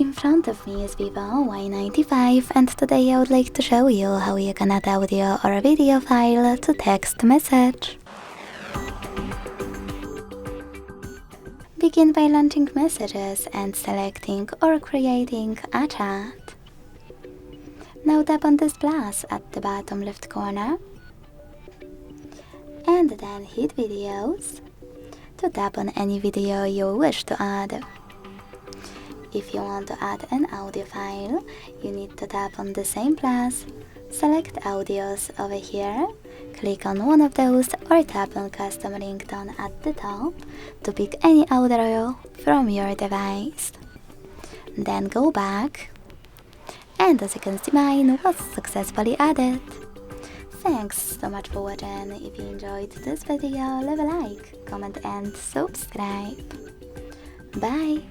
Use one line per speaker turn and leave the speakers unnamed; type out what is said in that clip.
In front of me is Vivo Y95 and today I would like to show you how you can add audio or a video file to text message. Begin by launching messages and selecting or creating a chat. Now tap on this plus at the bottom left corner and then hit videos to tap on any video you wish to add. If you want to add an audio file, you need to tap on the same plus, select audios over here, click on one of those or tap on custom ringtone at the top to pick any audio from your device. Then go back, and as you can see, mine was successfully added. Thanks so much for watching. If you enjoyed this video, leave a like, comment and subscribe. Bye!